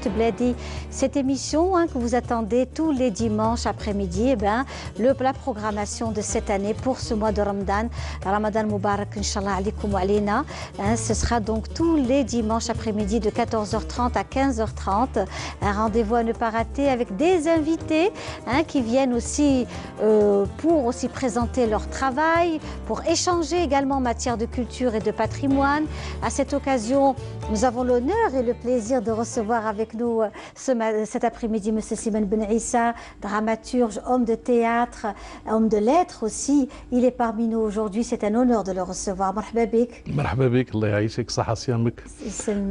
Touhacht Bladi, cette émission que vous attendez tous les dimanches après-midi. La programmation de cette année pour ce mois de Ramadan, Ramadan Mubarak, Inch'Allah alaikum wa alayna. Ce sera donc tous les dimanches après-midi de 14h30 à 15h30. Un rendez-vous à ne pas rater avec des invités qui viennent aussi pour aussi présenter leur travail, pour échanger également en matière de culture et de patrimoine. À cette occasion, nous avons l'honneur et le plaisir de recevoir avec nous cet après-midi M. Slimane Ben Issa, dramaturge, homme de théâtre, homme de lettres aussi. Il est parmi nous aujourd'hui, c'est un honneur de le recevoir. Marhaba bik. مرحبا بك الله يعيشك صحة صيامك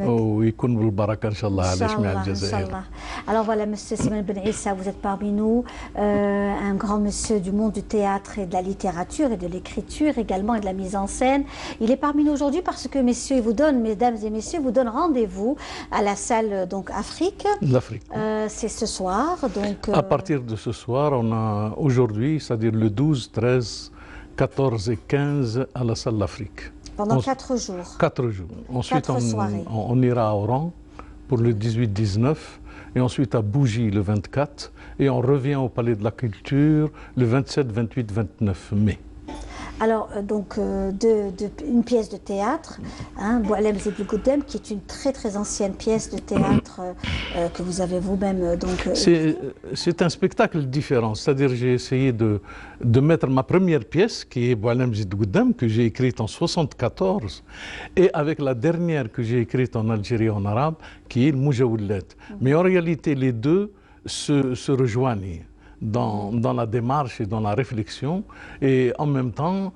ويكون بالبركة إن شاء الله على جميع الجزائر. Alors voilà, Monsieur Slimane Ben Issa, vous êtes parmi nous, un grand monsieur du monde du théâtre et de la littérature et de l'écriture également et de la mise en scène. Il est parmi nous aujourd'hui parce que messieurs, mesdames et messieurs, vous donnent rendez-vous à la salle donc Afrique. L'Afrique. C'est ce soir donc. À partir de ce soir, on a aujourd'hui, c'est-à-dire le 12, 13, 14 et 15 à la salle L'Afrique. Pendant 4 jours. 4 jours. Ensuite, on ira à Oran pour le 18-19 et ensuite à Bougie le 24 et on revient au Palais de la Culture le 27, 28, 29 mai. Alors, donc, une pièce de théâtre, Boualem Zid Goudem, qui est une très très ancienne pièce de théâtre que vous avez vous-même donc. C'est un spectacle différent, c'est-à-dire j'ai essayé de mettre ma première pièce, qui est Boualem Zid Goudem, que j'ai écrite en 1974, et avec la dernière que j'ai écrite en Algérie en arabe, qui est le Moujawillat. Mais en réalité, les deux se rejoignent dans la démarche et dans la réflexion, et en même temps,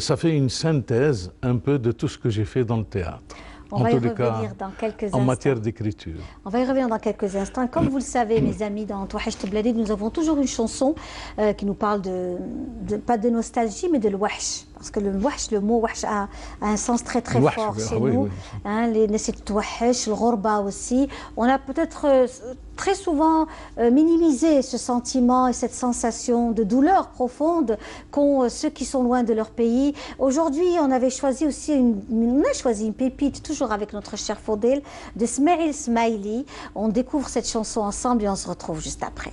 ça fait une synthèse un peu de tout ce que j'ai fait dans le théâtre. On va y revenir dans quelques instants. En matière d'écriture. On va y revenir dans quelques instants. Comme vous le savez, mes amis, dans Touhacht Bladi, nous avons toujours une chanson qui nous parle pas de nostalgie, mais de l'ouache. Parce que le mot wahsh a un sens très très fort chez nous. Les Nessit Touhacht, le Ghorba aussi. On a peut-être très souvent minimisé ce sentiment et cette sensation de douleur profonde qu'ont ceux qui sont loin de leur pays. Aujourd'hui, on avait choisi aussi une pépite, toujours avec notre cher Fodel, de Smaïl Smaïli. On découvre cette chanson ensemble et on se retrouve juste après.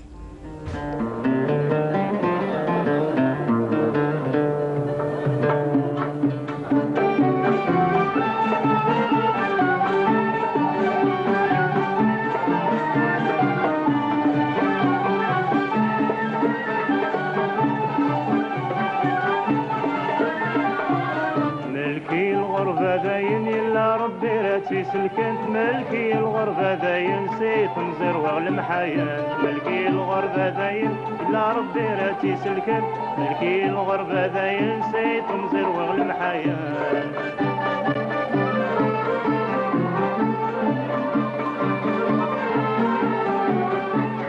سلكنت ملكي الغربة داين نسيت نزر وغلم حيان ملكي الغربة داين لا ربي راتي سلكنت ملكي الغربة داين نسيت نزر وغلم حيان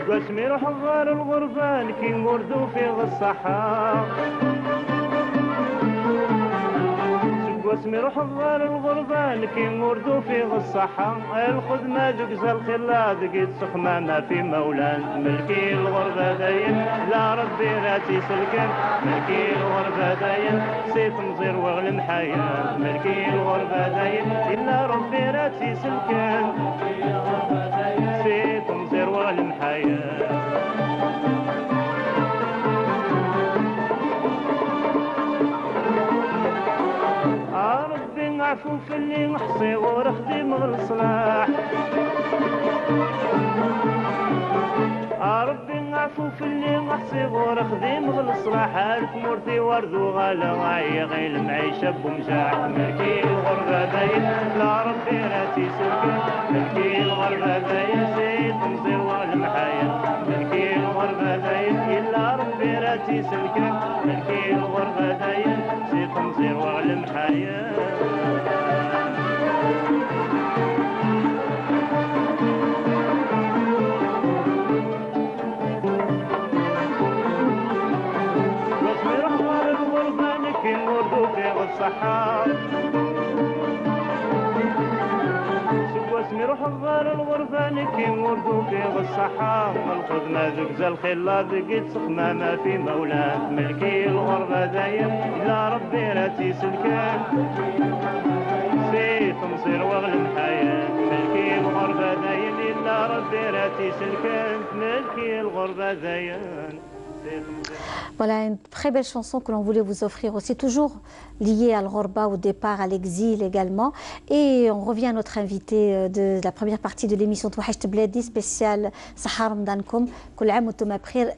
قسمي روح الغار الغربان كي مردو في الصحة واسمي روح الضال الغربان كي موردو في الصحة الخدمة دقزة الخلا دقيت سخمامة في مولان ملكي الغربة داين لا ربي راتي سلكن ملكي الغربة داين سيت مزير وغلم حيان ملكي الغربة داين إلا ربي راتي سلكن سيت مزير وغلم حيان عفو في اللي نحصي ورخدم الصلاح ربي عفو في اللي نحصي ورخدم الصلاح الف مرتي ورد وغلا وعي غير المعيشة بمجاح ملكي الغربة باين لا ربي راتي سلكن ملكي الغربة باين زيد نزير والمحايا ملكي الغربة باين إلا ربي راتي سلكن ملكي الغربة باين زيد نزير والمحايا واسمي روح الضال الغربان كي وردو في الصحة الخدمة دقزة الخلا دقيت سخمامة في مولان ملكي الغربة دايم إلا ربي راتي سلكان سيت مصير وغلم حياة ملكي الغربة دايم إلا ربي راتي سلكان ملكي الغربة زين. Voilà une très belle chanson que l'on voulait vous offrir aussi, toujours liée à l'Ghorba, au départ, à l'exil également. Et on revient à notre invité de la première partie de l'émission Touhacht Bledi spéciale Sahar Ramadankoum.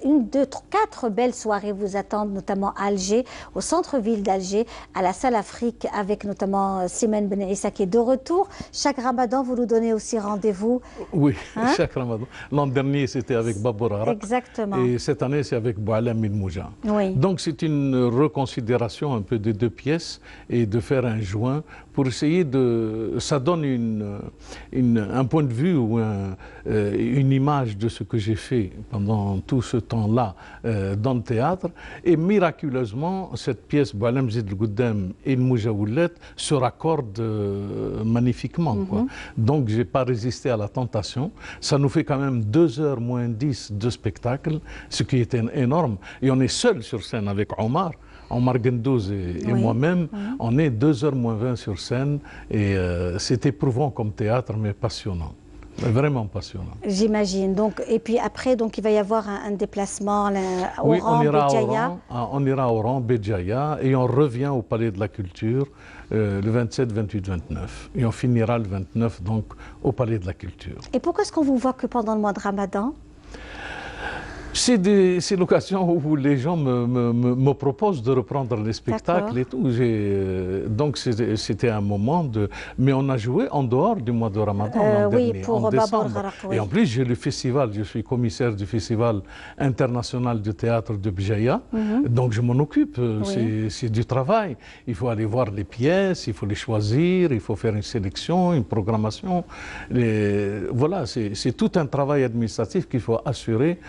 Une, deux, quatre belles soirées vous attendent, notamment à Alger, au centre-ville d'Alger, à la salle Afrique, avec notamment Simen Ben Issa qui est de retour. Chaque Ramadan, vous nous donnez aussi rendez-vous. Oui, chaque Ramadan. L'an dernier, c'était avec Babour Arak. Exactement. Et cette année, c'est avec Boualem Mouja. Oui. Donc c'est une reconsidération un peu des deux pièces et de faire un joint pour essayer de... Ça donne un point de vue ou une image de ce que j'ai fait pendant tout ce temps-là dans le théâtre. Et miraculeusement, cette pièce, Boualem Zid Gouddem et Mouja Oulet, se raccordent magnifiquement. Quoi. Donc je n'ai pas résisté à la tentation. Ça nous fait quand même 2h moins 10 de spectacle, ce qui est énorme. Et on est seul sur scène avec Omar Gendouz et moi-même. On est 2h moins 20 sur scène et c'est éprouvant comme théâtre, mais passionnant. Vraiment passionnant. J'imagine. Donc, et puis après, donc, il va y avoir un déplacement au oui, Oran, Béjaïa. On ira au Oran, Béjaïa, et on revient au Palais de la Culture le 27, 28, 29. Et on finira le 29, donc, au Palais de la Culture. Et pourquoi est-ce qu'on vous voit que pendant le mois de Ramadan? C'est l'occasion où les gens me proposent de reprendre les spectacles et tout. Donc c'était un moment de... Mais on a joué en dehors du mois de Ramadan l'an dernier, en décembre. Et en plus, j'ai le festival, je suis commissaire du Festival international de théâtre de Béjaïa. Donc je m'en occupe, c'est du travail. Il faut aller voir les pièces, il faut les choisir, il faut faire une sélection, une programmation. Voilà, c'est tout un travail administratif qu'il faut assurer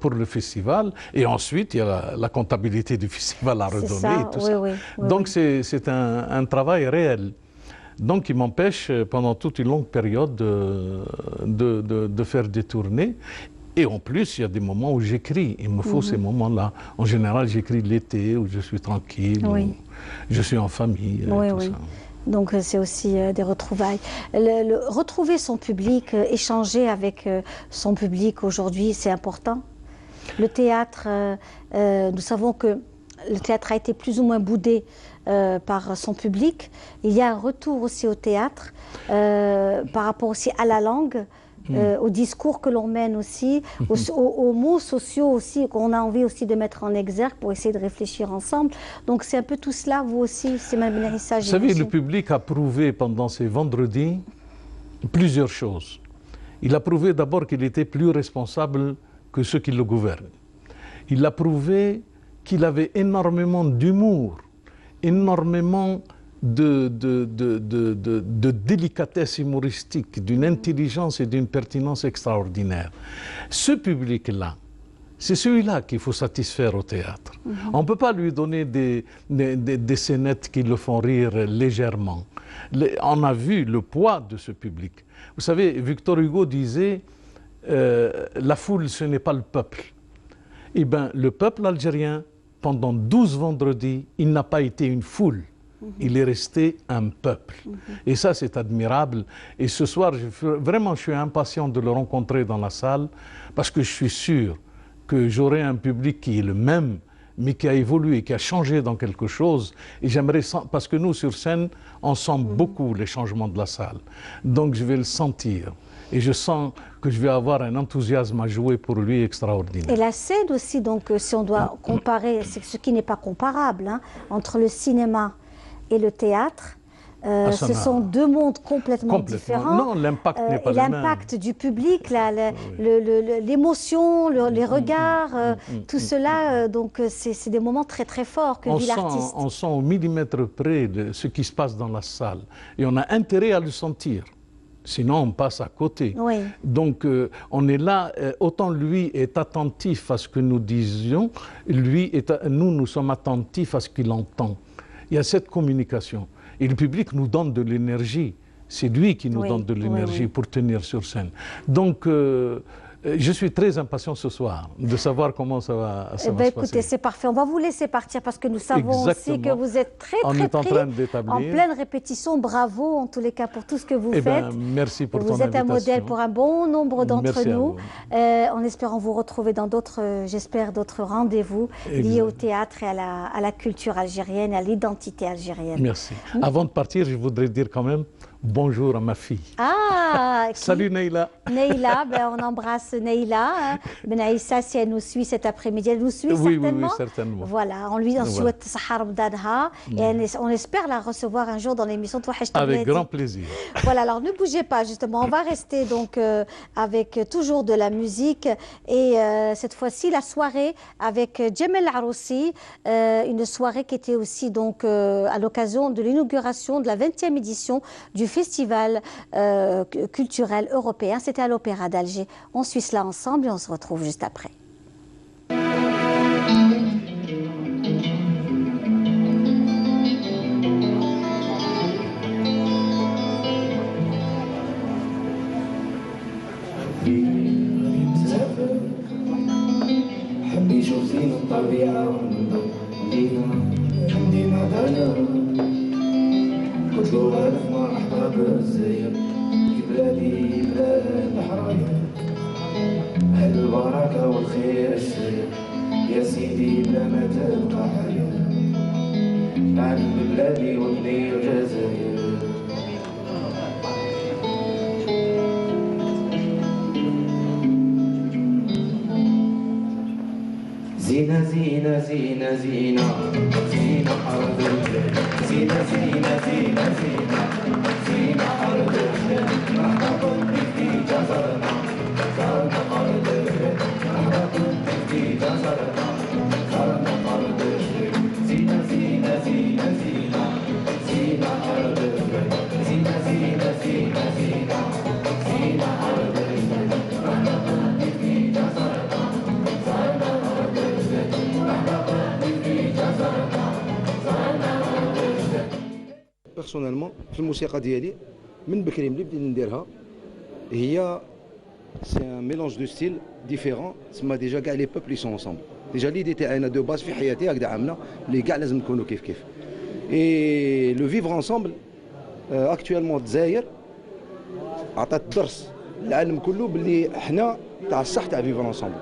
pour le festival, et ensuite il y a la comptabilité du festival à redonner. Et tout ça. Donc c'est un travail réel. Donc il m'empêche pendant toute une longue période de faire des tournées. Et en plus, il y a des moments où j'écris. Il me faut ces moments-là. En général, j'écris l'été, où je suis tranquille, où je suis en famille. Tout ça. Donc c'est aussi des retrouvailles. Retrouver son public, échanger avec son public aujourd'hui, c'est important. Le théâtre, nous savons que le théâtre a été plus ou moins boudé par son public. Il y a un retour aussi au théâtre par rapport aussi à la langue, au discours que l'on mène aussi, aux mots sociaux aussi qu'on a envie aussi de mettre en exergue pour essayer de réfléchir ensemble. Donc c'est un peu tout cela, vous aussi, Simen Ben Issa. Vous savez, le public a prouvé pendant ces vendredis plusieurs choses. Il a prouvé d'abord qu'il était plus responsable que ceux qui le gouvernent. Il a prouvé qu'il avait énormément d'humour, énormément de délicatesse humoristique, d'une intelligence et d'une pertinence extraordinaire. Ce public-là, c'est celui-là qu'il faut satisfaire au théâtre. On ne peut pas lui donner des scénettes qui le font rire légèrement. On a vu le poids de ce public. Vous savez, Victor Hugo disait la foule, ce n'est pas le peuple. Eh bien, le peuple algérien, pendant 12 vendredis, il n'a pas été une foule. Il est resté un peuple. Et ça, c'est admirable. Et ce soir, vraiment, je suis impatient de le rencontrer dans la salle, parce que je suis sûr que j'aurai un public qui est le même, mais qui a évolué, qui a changé dans quelque chose. Et j'aimerais, parce que nous, sur scène, on sent beaucoup les changements de la salle. Donc, je vais le sentir. Et je sens que je vais avoir un enthousiasme à jouer pour lui extraordinaire. Et la scène aussi, donc, si on doit comparer, c'est ce qui n'est pas comparable, hein, entre le cinéma et le théâtre, ce sont deux mondes complètement différents. Non, l'impact n'est pas le même. L'impact du public, l'émotion, les regards, tout cela, donc c'est des moments très très forts que vit l'artiste. On sent au millimètre près de ce qui se passe dans la salle. Et on a intérêt à le sentir. Sinon, on passe à côté. Donc, on est là, autant lui est attentif à ce que nous disions, nous sommes attentifs à ce qu'il entend. Il y a cette communication. Et le public nous donne de l'énergie. C'est lui qui nous donne de l'énergie pour tenir sur scène. Donc, je suis très impatient ce soir de savoir comment ça va se écoutez, passer. c'est parfait. On va vous laisser partir parce que nous savons Exactement. aussi que vous êtes très On très est en pris, train d'établir. en pleine répétition. Bravo en tous les cas pour tout ce que vous Eh faites. ben, merci pour ton Vous êtes un invitation. modèle pour un bon nombre d'entre Merci à nous. vous. En espérant vous retrouver dans d'autres, j'espère, d'autres rendez-vous liés au théâtre et à la culture algérienne, à l'identité algérienne. Merci. Avant de partir, je voudrais dire quand même bonjour à ma fille. Ah, Salut Neila. Neila, ben on embrasse Neila. Hein. Benaïssa, si elle nous suit cet après-midi, elle nous suit Oui, certainement. oui, certainement. Voilà, on souhaite Sahar Mdadha et on espère la recevoir un jour dans l'émission Touachesh Avec grand plaisir. Voilà, alors ne bougez pas justement, on va rester donc avec toujours de la musique et cette fois-ci la soirée avec Djamel Aroussi, une soirée qui était aussi donc à l'occasion de l'inauguration de la 20e édition du festival culturel européen. C'était à l'Opéra d'Alger. On suit cela ensemble et on se retrouve juste après. حبي شوف زين الطبيعة مدينة غانا قلت له ألف مرحبا بالجزائر بلادي بلاد الحراير أهل البركة والخير السير يا سيدي بلا ما تبقى حياة تعلم بلادي وابني الجزائر زينة زينة زينة زينة زينة أرض البلاد زينة زينة زينة زينة زينة أرض البلاد مرحبا بك في جزرنا زرنا أرض البلاد مرحبا بك في جزرنا زرنا أرض البلاد زينة زينة زينة زينة زينة أرض البلاد زينة زينة زينة زينة زينة أرض البلاد مرحبا بك في جزرنا زرنا أرض البلاد مرحبا بك في جزرنا زرنا أرض البلاد. بيرسونيلمون في الموسيقى ديالي من بكري ملي بديت نديرها هي سي ان ميلونج دو ستيل ديفيرون تسمى ديجا كاع لي بوبل سون انصومبل ديجا ليدي تاعي انا دو باز في حياتي هكذا عامله اللي كاع لازم نكونوا كيف كيف اي لو فيفر انصومبل اكطوالمون الجزائر عطات درس للعالم كله باللي حنا تاع الصح تاع فيفر انصومبل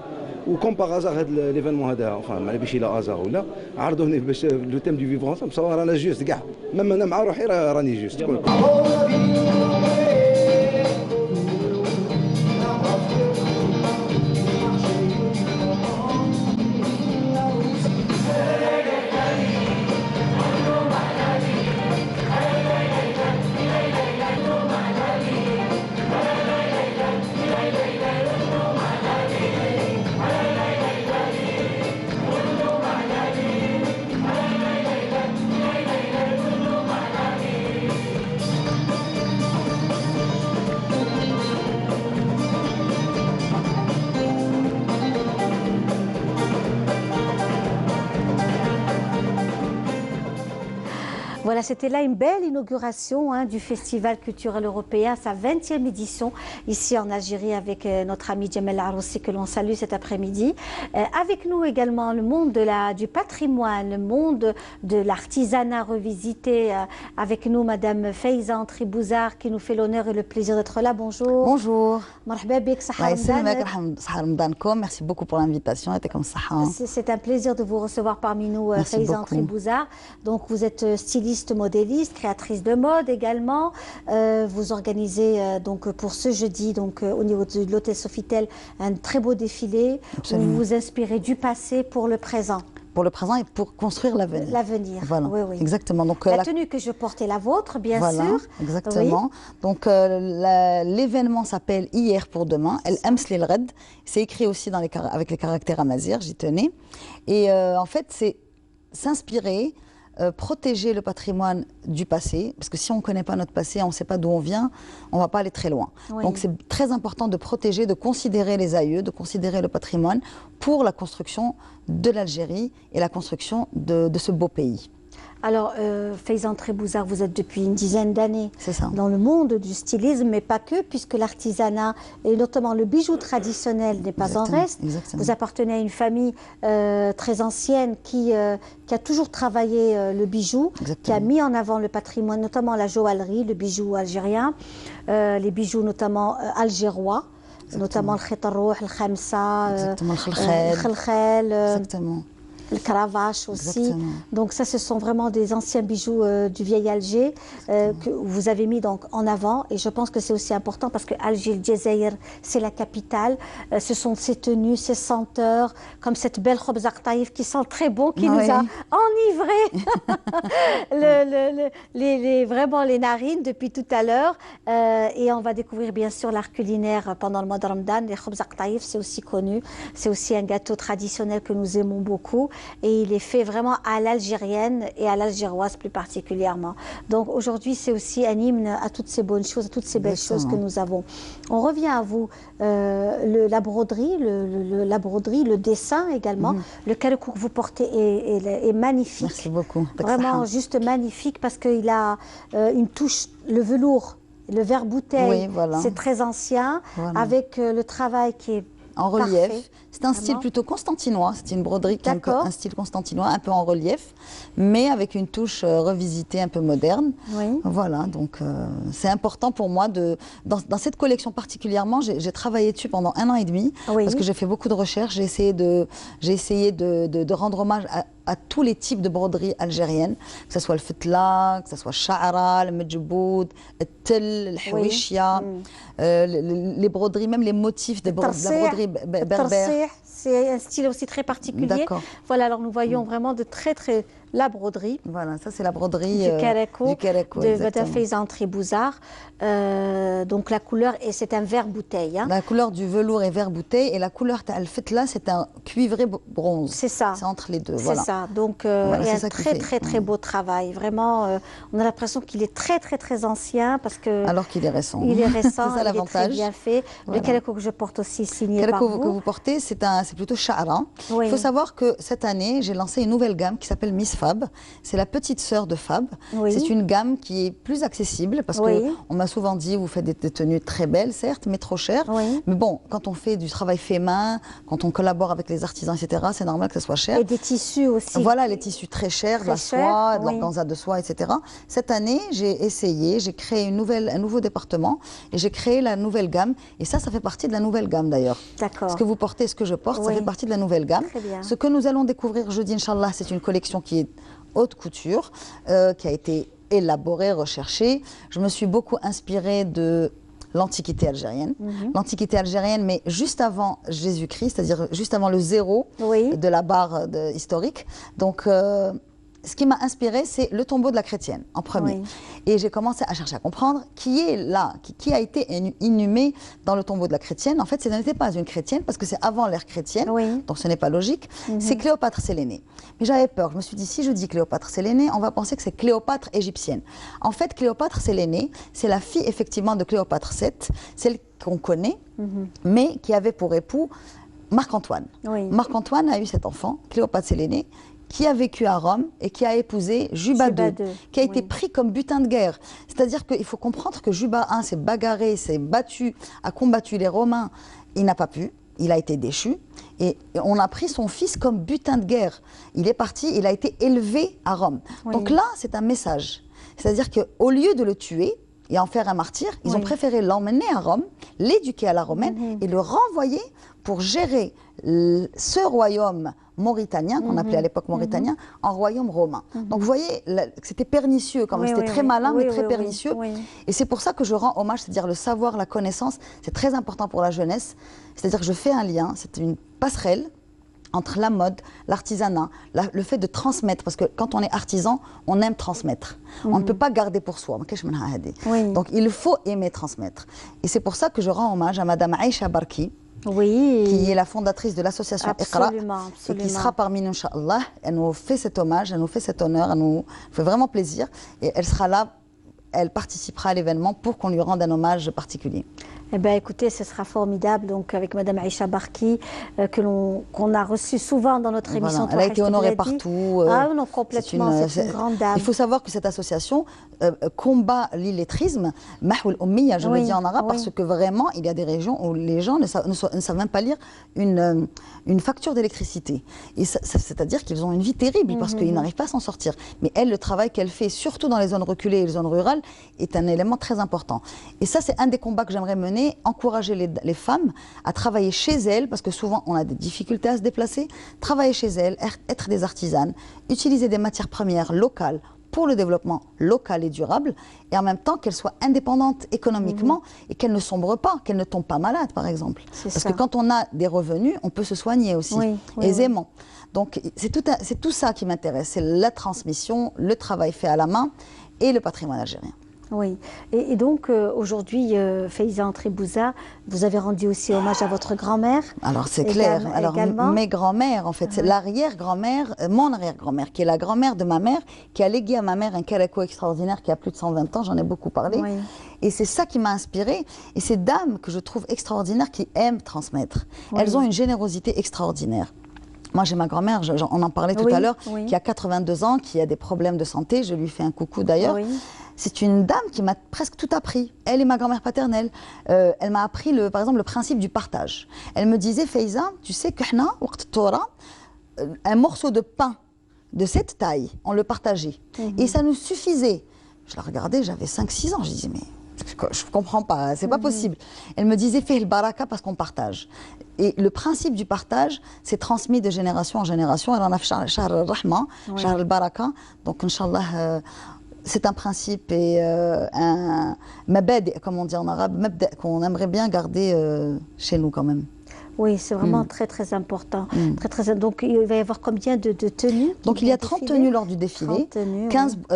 وكوم باغ ازار هذا ليفينمون هذا enfin ما باش لا ازار ولا عرضوني باش لو تيم دو فيفر انصومبل سوا رانا جوست كاع ميم انا مع روحي راني جوست Voilà, c'était là une belle inauguration du Festival culturel européen, sa 20e édition ici en Algérie avec notre ami Djamel Aroussi que l'on salue cet après-midi. Avec nous également le monde du patrimoine, le monde de l'artisanat revisité. Avec nous Madame Faiza Antribouzar qui nous fait l'honneur et le plaisir d'être là. Bonjour. Bonjour. Marhaba bik, Sahar Ramadan. Merci beaucoup pour l'invitation. C'est un plaisir de vous recevoir parmi nous, Faiza Antribouzar. Donc vous êtes styliste, modéliste, créatrice de mode également. Vous organisez donc pour ce jeudi donc au niveau de l'hôtel Sofitel un très beau défilé. Absolument. Où vous vous inspirez du passé pour le présent. Pour le présent et pour construire l'avenir. L'avenir. Voilà. Oui, oui. Exactement. Donc la tenue que je porte est la vôtre, bien voilà, sûr. Exactement. Oui. Donc l'événement s'appelle Hier pour demain. El Ems Lil Red. C'est écrit aussi avec les caractères amazigh, j'y tenais. Et en fait, c'est s'inspirer. Protéger le patrimoine du passé, parce que si on ne connaît pas notre passé, on ne sait pas d'où on vient, on ne va pas aller très loin. Oui. Donc c'est très important de protéger, de considérer les aïeux, de considérer le patrimoine pour la construction de l'Algérie et la construction de ce beau pays. Alors, Faizan Trebouzar, vous êtes depuis une dizaine d'années dans le monde du stylisme, mais pas que, puisque l'artisanat et notamment le bijou traditionnel n'est pas en reste. Vous appartenez à une famille très ancienne qui a toujours travaillé le bijou, qui a mis en avant le patrimoine, notamment la joaillerie, le bijou algérien, les bijoux notamment algérois. Notamment le khitarrouh, le khamsa, le khalkhal, le cravache aussi. Exactement. Donc ça, ce sont vraiment des anciens bijoux du vieil Alger que vous avez mis donc en avant. Et je pense que c'est aussi important parce que Alger, le Djezaïr, c'est la capitale. Ce sont ces tenues, ces senteurs, comme cette belle khob zartaïf qui sent très bon, qui nous a enivrés vraiment les narines depuis tout à l'heure. Et on va découvrir bien sûr l'art culinaire pendant le mois de Ramadan. Les khob zartaïf, c'est aussi connu. C'est aussi un gâteau traditionnel que nous aimons beaucoup. Et il est fait vraiment à l'algérienne et à l'algéroise plus particulièrement. Donc aujourd'hui, c'est aussi un hymne à toutes ces bonnes choses, à toutes ces belles choses que nous avons. On revient à vous, la broderie, le dessin également. Le carreau que vous portez est magnifique. Merci beaucoup. Vraiment juste magnifique parce qu'il a une touche, le velours, le verre bouteille, c'est très ancien, avec le travail qui est en relief. C'est un style plutôt constantinois. C'est une broderie qui a un style constantinois, un peu en relief, mais avec une touche revisitée, un peu moderne. Voilà, donc c'est important pour moi dans cette collection particulièrement, j'ai travaillé dessus pendant 1 an et demi, parce que j'ai fait beaucoup de recherches. J'ai essayé de rendre hommage à tous les types de broderies algériennes, que ce soit le fetla, que ce soit le sha'ara, le medjboud, le tel, le houishia, les broderies, même les motifs de la broderie berbère. C'est un style aussi très particulier. Voilà, alors nous voyons vraiment de très la broderie. Voilà, ça c'est la broderie du Kareko de Madame Faizan Trebouzar. Donc la couleur, et c'est un vert bouteille. La couleur du velours est vert bouteille et la couleur al-fetla c'est un cuivré bronze. C'est ça. C'est entre les deux. C'est ça. Donc il y a un très beau travail. Vraiment, on a l'impression qu'il est très ancien parce que. Alors qu'il est récent. Il est récent. C'est ça l'avantage. Il est très bien fait. Le Kareko que je porte aussi signé par vous. Le que vous portez, c'est plutôt sha'ara. Il faut savoir que cette année, j'ai lancé une nouvelle gamme qui s'appelle Miss Fab. C'est la petite sœur de Fab. C'est une gamme qui est plus accessible parce qu'on m'a souvent dit, vous faites des tenues très belles, certes, mais trop chères. Mais bon, quand on fait du travail fait main, quand on collabore avec les artisans, etc., c'est normal que ce soit cher. Et des tissus aussi. Voilà, les tissus très chers, de la soie, de l'organza de soie, etc. Cette année, j'ai créé un nouveau département et j'ai créé la nouvelle gamme. Et ça fait partie de la nouvelle gamme d'ailleurs. D'accord. Ce que vous portez, ce que je porte, ça fait partie de la nouvelle gamme. Ce que nous allons découvrir jeudi, Inch'Allah, c'est une collection qui est haute couture, qui a été élaborée, recherchée. Je me suis beaucoup inspirée de l'Antiquité algérienne. L'Antiquité algérienne, mais juste avant Jésus-Christ, c'est-à-dire juste avant le zéro de la barre historique. Donc, ce qui m'a inspirée, c'est le tombeau de la chrétienne, en premier. Et j'ai commencé à chercher à comprendre qui est là, qui a été inhumé dans le tombeau de la chrétienne. En fait, ce n'était pas une chrétienne, parce que c'est avant l'ère chrétienne, donc ce n'est pas logique. C'est Cléopâtre Sélénée. Mais j'avais peur, je me suis dit, si je dis Cléopâtre Sélénée, on va penser que c'est Cléopâtre égyptienne. En fait, Cléopâtre Sélénée, c'est la fille, effectivement, de Cléopâtre VII, celle qu'on connaît, mais qui avait pour époux Marc-Antoine. Marc-Antoine a eu cet enfant, Cléopâtre Sélénée, qui a vécu à Rome et qui a épousé Juba II, qui a été pris comme butin de guerre. C'est-à-dire qu'il faut comprendre que Juba I s'est bagarré, s'est battu, a combattu les Romains. Il n'a pas pu, il a été déchu. Et on a pris son fils comme butin de guerre. Il est parti, il a été élevé à Rome. Donc là, c'est un message. C'est-à-dire qu'au lieu de le tuer et en faire un martyr, ils ont préféré l'emmener à Rome, l'éduquer à la romaine et le renvoyer pour gérer ce royaume mauritanien, qu'on appelait à l'époque mauritanien, en royaume romain. Donc vous voyez, c'était pernicieux quand même, c'était très malin, mais très pernicieux. Et c'est pour ça que je rends hommage, c'est-à-dire le savoir, la connaissance, c'est très important pour la jeunesse. C'est-à-dire que je fais un lien, c'est une passerelle entre la mode, l'artisanat, le fait de transmettre, parce que quand on est artisan, on aime transmettre. On ne peut pas garder pour soi. Donc il faut aimer transmettre. Et c'est pour ça que je rends hommage à Madame Aïcha Barki, qui est la fondatrice de l'association Iqra, et qui sera parmi nous, Inch'Allah. Elle nous fait cet hommage, elle nous fait cet honneur, elle nous fait vraiment plaisir. Et elle sera là elle participera à l'événement pour qu'on lui rende un hommage particulier. Eh bien, écoutez, ce sera formidable. Donc, avec Madame Aïcha Barki, qu'on a reçue souvent dans notre émission. Voilà, elle a été honorée partout. Ah non, complètement, c'est une grande dame. Il faut savoir que cette association combat l'illettrisme, Mahou al-Ummiya, je le dis en arabe, parce que vraiment, il y a des régions où les gens ne savent même pas lire une facture d'électricité. Et c'est-à-dire qu'ils ont une vie terrible parce qu'ils n'arrivent pas à s'en sortir. Mais elle, le travail qu'elle fait, surtout dans les zones reculées et les zones rurales, est un élément très important. Et ça, c'est un des combats que j'aimerais mener, encourager les femmes à travailler chez elles, parce que souvent on a des difficultés à se déplacer, travailler chez elles, être des artisanes, utiliser des matières premières locales pour le développement local et durable, et en même temps qu'elles soient indépendantes économiquement et qu'elles ne sombrent pas, qu'elles ne tombent pas malades par exemple. Parce que quand on a des revenus, on peut se soigner aussi aisément. Donc c'est tout ça qui m'intéresse, c'est la transmission, le travail fait à la main et le patrimoine algérien. Oui, et donc aujourd'hui, Faiza Antribouza, vous avez rendu aussi hommage à votre grand-mère. Alors c'est clair, alors mes grands-mères en fait, c'est l'arrière-grand-mère, mon arrière-grand-mère, qui est la grand-mère de ma mère, qui a légué à ma mère un caraco extraordinaire qui a plus de 120 ans, j'en ai beaucoup parlé. Oui. Et c'est ça qui m'a inspirée, et ces dames que je trouve extraordinaires, qui aiment transmettre. Oui. Elles ont une générosité extraordinaire. Moi, j'ai ma grand-mère, on en parlait tout à l'heure, qui a 82 ans, qui a des problèmes de santé, je lui fais un coucou d'ailleurs. Oui. C'est une dame qui m'a presque tout appris. Elle est ma grand-mère paternelle. Elle m'a appris, par exemple, le principe du partage. Elle me disait, Faiza, tu sais que un morceau de pain de cette taille, on le partageait. Et ça nous suffisait. Je la regardais, j'avais 5-6 ans. Je disais, mais je ne comprends pas, c'est pas possible. Elle me disait, fais le baraka parce qu'on partage. Et le principe du partage, c'est transmis de génération en génération. Elle en a fait Shahr al-Rahma, Shahr al-Baraka. Donc, Inch'Allah, c'est un principe et un mabad, comme on dit en arabe, qu'on aimerait bien garder chez nous quand même. Oui, c'est vraiment très très important. Donc il va y avoir combien de tenues? Donc il y a 30 tenues lors du défilé,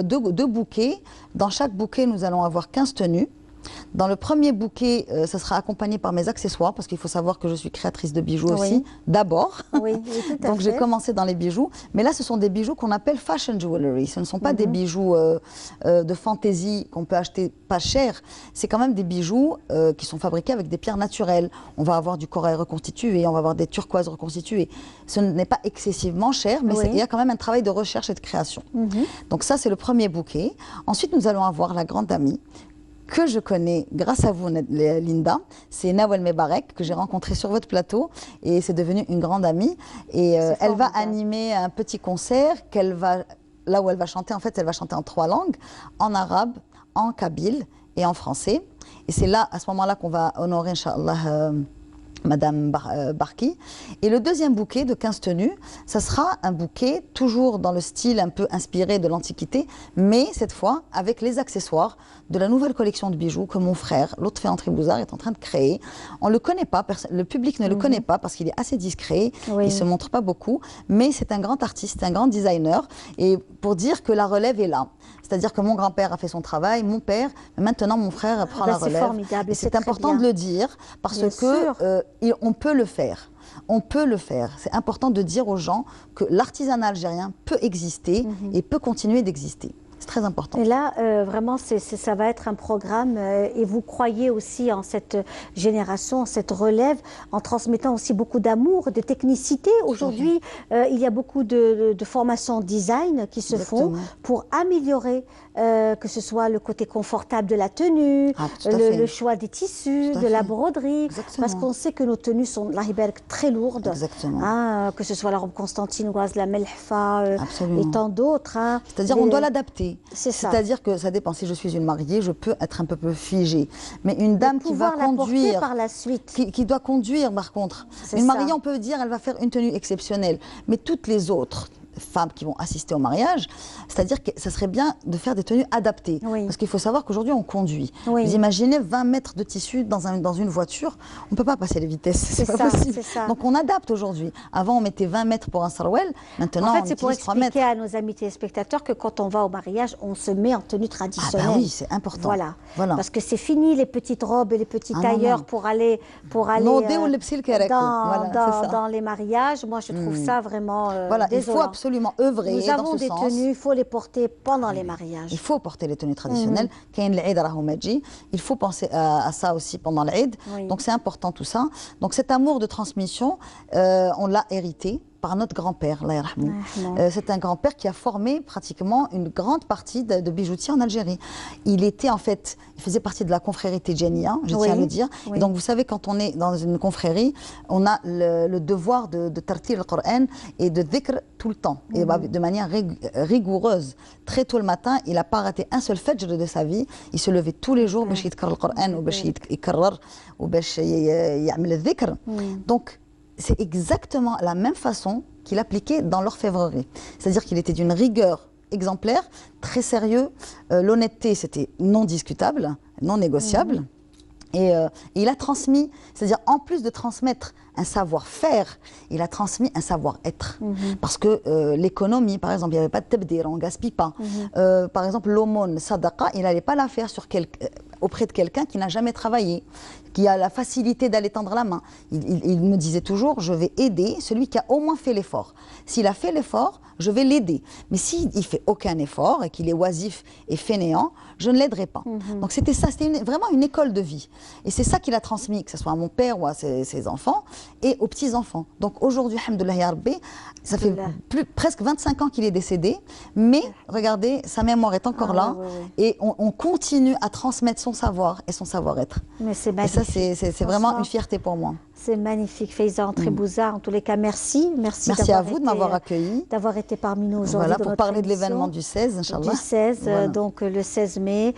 2 bouquets. Dans chaque bouquet, nous allons avoir 15 tenues. Dans le premier bouquet, ça sera accompagné par mes accessoires, parce qu'il faut savoir que je suis créatrice de bijoux aussi, d'abord. Oui, tout à Donc j'ai commencé dans les bijoux. Mais là, ce sont des bijoux qu'on appelle fashion jewelry. Ce ne sont pas des bijoux de fantaisie qu'on peut acheter pas cher. C'est quand même des bijoux qui sont fabriqués avec des pierres naturelles. On va avoir du corail reconstitué, on va avoir des turquoises reconstituées. Ce n'est pas excessivement cher, mais il y a quand même un travail de recherche et de création. Donc ça, c'est le premier bouquet. Ensuite, nous allons avoir la grande amie, que je connais grâce à vous, Linda, c'est Nawal Mebarek, que j'ai rencontrée sur votre plateau, et c'est devenu une grande amie. Et elle va animer un petit concert là où elle va chanter, en fait, elle va chanter en 3 langues, en arabe, en kabyle et en français. Et c'est là, à ce moment-là, qu'on va honorer, Inch'Allah, Madame Barki. Et le deuxième bouquet de 15 tenues, ça sera un bouquet toujours dans le style un peu inspiré de l'Antiquité, mais cette fois avec les accessoires de la nouvelle collection de bijoux que mon frère, Lotfi Antribouza, est en train de créer. On ne le connaît pas, le public ne le connaît pas parce qu'il est assez discret, il ne se montre pas beaucoup, mais c'est un grand artiste, un grand designer, et pour dire que la relève est là. C'est-à-dire que mon grand-père a fait son travail, mon père, mais maintenant mon frère prend la relève. C'est formidable. C'est important de le dire parce que on peut le faire. On peut le faire. C'est important de dire aux gens que l'artisanat algérien peut exister et peut continuer d'exister. C'est très important. Et là, vraiment, ça va être un programme et vous croyez aussi en cette génération, en cette relève, en transmettant aussi beaucoup d'amour, de technicité. Aujourd'hui, il y a beaucoup de formations design qui se font pour améliorer, que ce soit le côté confortable de la tenue, le choix des tissus, de la broderie, parce qu'on sait que nos tenues sont très lourdes. Que ce soit la robe constantinoise, la melhfa et tant d'autres. C'est-à-dire on doit l'adapter. C'est-à-dire que ça dépend. Si je suis une mariée, je peux être un peu plus figée. Mais une dame qui va conduire, par la suite. Qui doit conduire, par contre. Une mariée, on peut dire, elle va faire une tenue exceptionnelle. Mais toutes les autres femmes qui vont assister au mariage, c'est-à-dire que ça serait bien de faire des tenues adaptées. Parce qu'il faut savoir qu'aujourd'hui, on conduit. Vous imaginez 20 mètres de tissu dans une voiture, on ne peut pas passer les vitesses, c'est pas possible. Donc on adapte aujourd'hui. Avant, on mettait 20 mètres pour un sarouel, maintenant on utilise 3 mètres. C'est pour expliquer à nos amis téléspectateurs que quand on va au mariage, on se met en tenue traditionnelle. Ah bah oui, c'est important. Voilà. Parce que c'est fini les petites robes et les petits tailleurs pour aller dans les mariages. Moi, je trouve ça vraiment il faut absolument absolument œuvrer Nous dans avons ce des sens. tenues, il faut les porter pendant les mariages. Il faut porter les tenues traditionnelles. كاين العيد راهو ما تجي. Il faut penser à ça aussi pendant l'Aïd. Oui. Donc c'est important tout ça. Donc cet amour de transmission, on l'a hérité par notre grand-père, Allah yarhamou. C'est un grand-père qui a formé pratiquement une grande partie de bijoutiers en Algérie. Il était en fait, il faisait partie de la confrérie Tidjaniya, je tiens à le dire. Oui. Et donc vous savez, quand on est dans une confrérie, on a le devoir de tartir le Coran et de dhikr tout le temps, et de manière rigoureuse. Très tôt le matin, il n'a pas raté un seul fajr de sa vie. Il se levait tous les jours باش يذكر القرآن وباش يكرر وباش يعمل الذكر. Donc c'est exactement la même façon qu'il appliquait dans l'orfèvrerie. C'est-à-dire qu'il était d'une rigueur exemplaire, très sérieux. L'honnêteté, c'était non discutable, non négociable. Et il a transmis, c'est-à-dire en plus de transmettre un savoir-faire, il a transmis un savoir-être. Parce que l'économie, par exemple, il n'y avait pas de tabdir, on ne gaspille pas. Par exemple, l'aumône, sadaqa, il n'allait pas la faire auprès de quelqu'un qui n'a jamais travaillé, qui a la facilité d'aller tendre la main. Il me disait toujours, je vais aider celui qui a au moins fait l'effort. S'il a fait l'effort, je vais l'aider. Mais s'il ne fait aucun effort et qu'il est oisif et fainéant, je ne l'aiderai pas. Donc c'était ça, c'était vraiment une école de vie. Et c'est ça qu'il a transmis, que ce soit à mon père ou à ses enfants et aux petits-enfants. Donc aujourd'hui, alhamdoulilah ya Rabbi, ça fait presque 25 ans qu'il est décédé, mais regardez, sa mémoire est encore là et on continue à transmettre son savoir et son savoir-être. Mais c'est Et magnifique. ça, c'est vraiment une fierté pour moi. C'est magnifique, Faiza Antrébouza. En tous les cas, merci. Merci à vous de m'avoir accueilli. D'avoir été parmi nous aujourd'hui. Voilà, pour parler de l'événement du 16, Inch'Allah. Du 16, voilà. Donc le 16 mai.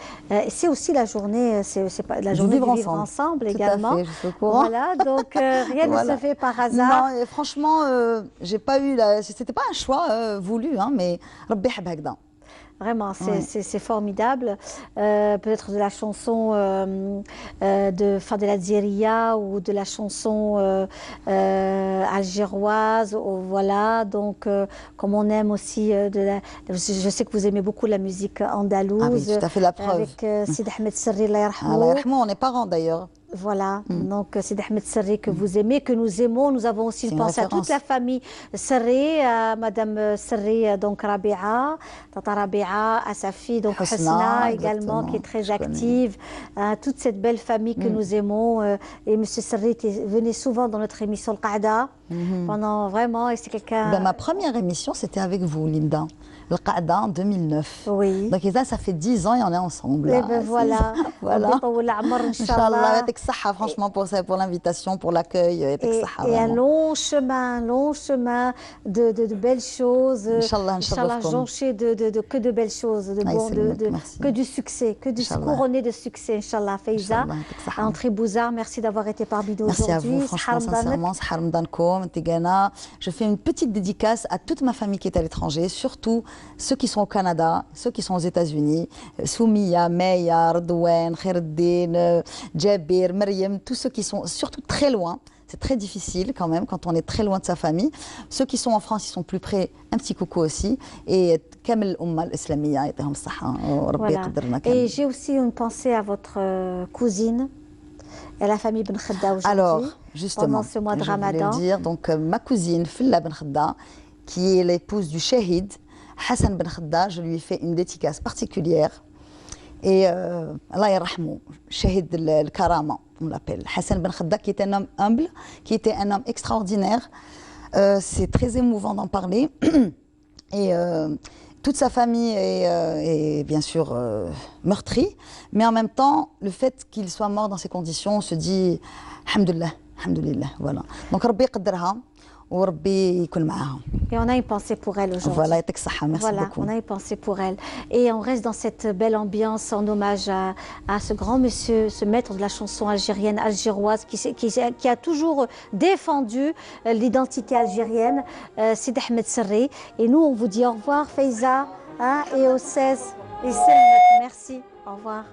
C'est aussi la journée, c'est pas la journée du vivre ensemble Tout également. à fait, je suis au courant. Voilà, donc rien ne se fait par hasard. Non, et franchement, j'ai pas eu, c'était pas un choix voulu, hein, mais Rabbi Hab Hagda. Vraiment, c'est formidable. Peut-être de la chanson de Fadela Dzieria ou de la chanson algéroise. Voilà, donc comme on aime aussi, je sais que vous aimez beaucoup la musique andalouse. Ah oui, tout à fait la preuve. Avec Sid Ahmed Serri, Allah yarhamou. Allah yarhamou, on est parents d'ailleurs. Voilà, donc Sid Ahmed Serri que vous aimez, que nous aimons. Nous avons aussi une pensée à toute la famille Serri, à Madame Serri, donc Rabia, Tata Rabia, à sa fille, donc Husna également, qui est très active, à toute cette belle famille que nous aimons. Et Monsieur Serri venait souvent dans notre émission Le Qaada, pendant vraiment, et c'est quelqu'un... Ma première émission, c'était avec vous, Linda. Le Qaada en 2009. Oui. Donc là, ça fait 10 ans et on est ensemble. Et ben voilà. Voilà. Inch'Allah, franchement, pour l'invitation, pour l'accueil. Et un long chemin de belles choses. Inch'Allah, jonché que de belles choses, que du succès, que du couronné de succès, Inch'Allah. Faiza, Entrée Bouzard, merci d'avoir été parmi nous aujourd'hui. Merci à vous, franchement, sincèrement. Je fais une petite dédicace à toute ma famille qui est à l'étranger, surtout ceux qui sont au Canada, ceux qui sont aux États-Unis, Soumia, Meya, Redouane, Khaireddin, Djabir, Maryam, tous ceux qui sont surtout très loin. C'est très difficile quand même quand on est très loin de sa famille. Ceux qui sont en France, ils sont plus près. Un petit coucou aussi. Et Kamel Umma l'Islamiyya, voilà. Et j'ai aussi une pensée à votre cousine et la famille Ben Khedda aujourd'hui. Alors, justement, pendant ce mois de Ramadan. Je voulais dire, donc ma cousine Filla Ben Khedda, qui est l'épouse du Shahid Hassan Ben Khedda, je lui ai fait une dédicace particulière. Et Allah yarhamou, Shahid al-Karama, on l'appelle. Hassan Ben Khedda, qui était un homme humble, qui était un homme extraordinaire. C'est très émouvant d'en parler. Et toute sa famille est bien sûr meurtrie. Mais en même temps, le fait qu'il soit mort dans ces conditions, on se dit, alhamdoulilah, alhamdoulilah, voilà. Donc, Rabbi qaddarha. Et on a une pensée pour elle aujourd'hui. Voilà, merci beaucoup. On a une pensée pour elle. Et on reste dans cette belle ambiance en hommage à ce grand monsieur, ce maître de la chanson algérienne, algéroise, qui a toujours défendu l'identité algérienne, Sid Ahmed Serri. Et nous, on vous dit au revoir, Faiza, et au 16. Et merci. Au revoir.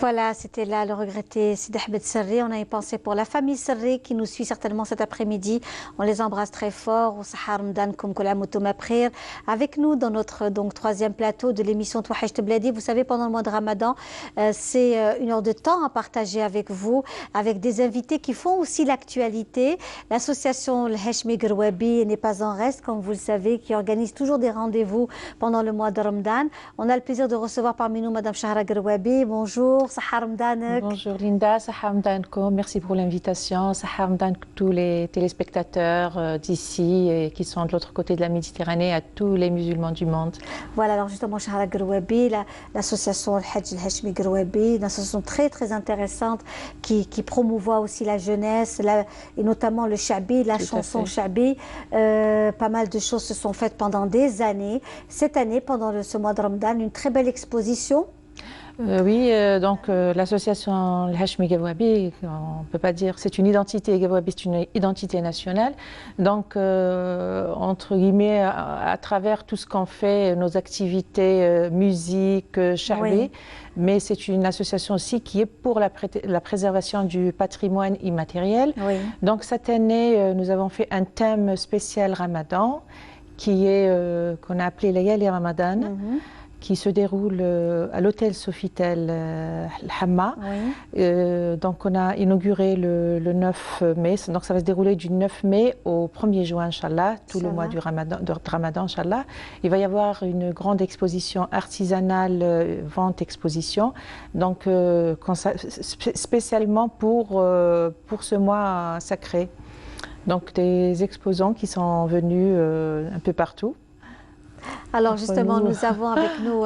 Voilà, c'était là le regretté Sidi Ahmed Serré. On a une pensée pour la famille Serré qui nous suit certainement cet après-midi. On les embrasse très fort. Avec nous dans notre troisième plateau de l'émission Touhaj Bladi. Vous savez, pendant le mois de Ramadan, c'est une heure de temps à partager avec vous, avec des invités qui font aussi l'actualité. L'association Le Hachmi Gerwabi n'est pas en reste, comme vous le savez, qui organise toujours des rendez-vous pendant le mois de Ramadan. On a le plaisir de recevoir parmi nous Madame Chahra Gerwabi. Bonjour. Bonjour Linda, merci pour l'invitation. Tous les téléspectateurs d'ici et qui sont de l'autre côté de la Méditerranée, à tous les musulmans du monde. Voilà, alors justement, Chahra Gerwabi, l'association Al-Hajj Al-Hachmi Gerwabi, une association très très intéressante qui promouvoit aussi la jeunesse et notamment le Chabi, la chanson Chabi. Pas mal de choses se sont faites pendant des années. Cette année, pendant ce mois de Ramadan, une très belle exposition. Oui, donc l'association El Hachmi Gerwabi, on ne peut pas dire, c'est une identité, Gerwabi c'est une identité nationale. Donc, entre guillemets, à travers tout ce qu'on fait, nos activités, musique, charbi, oui. Mais c'est une association aussi qui est pour la préservation du patrimoine immatériel. Oui. Donc, cette année, nous avons fait un thème spécial Ramadan, qui est, qu'on a appelé Layali Ramadan. Qui se déroule à l'hôtel Sofitel Al-Hamma. Oui. Donc on a inauguré le 9 mai, donc ça va se dérouler du 9 mai au 1er juin, Inch'Allah, tout le mois du Ramadan, Inch'Allah. Il va y avoir une grande exposition artisanale, vente-exposition, donc spécialement pour ce mois sacré. Donc des exposants qui sont venus un peu partout. Alors justement, nous avons avec nous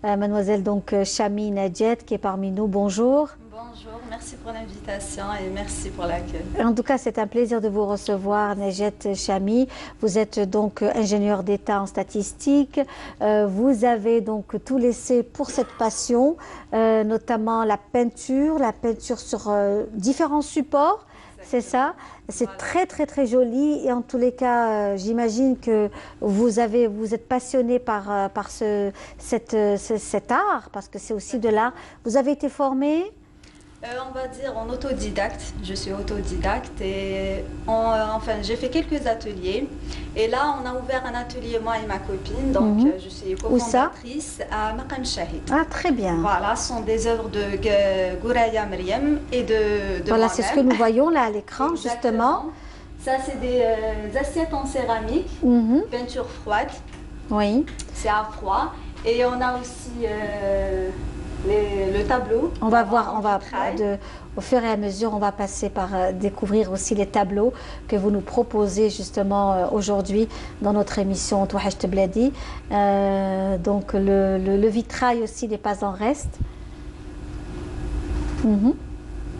mademoiselle Chami Najet qui est parmi nous. Bonjour. Bonjour, merci pour l'invitation et merci pour l'accueil. En tout cas, c'est un plaisir de vous recevoir, Najet Chami. Vous êtes donc ingénieur d'État en statistique. Vous avez donc tout laissé pour cette passion, notamment la peinture sur différents supports. C'est ça, c'est voilà. Très très très joli et en tous les cas, j'imagine que vous êtes passionné par cet art parce que c'est aussi de l'art. Vous avez été formé? On va dire en autodidacte. Je suis autodidacte et enfin j'ai fait quelques ateliers. Et là, on a ouvert un atelier, moi et ma copine. Donc, je suis cofondatrice à Maqam Shahid. Ah, très bien. Voilà, ce sont des œuvres de Gouraya Maryam et de voilà, c'est ce que nous voyons là à l'écran, justement. Ça, c'est des assiettes en céramique, peinture froide. Oui. C'est à froid. Et on a aussi le tableau. On va voir, au fur et à mesure, on va passer par découvrir aussi les tableaux que vous nous proposez justement aujourd'hui dans notre émission Touhaj Bladi. Donc le vitrail aussi n'est pas en reste.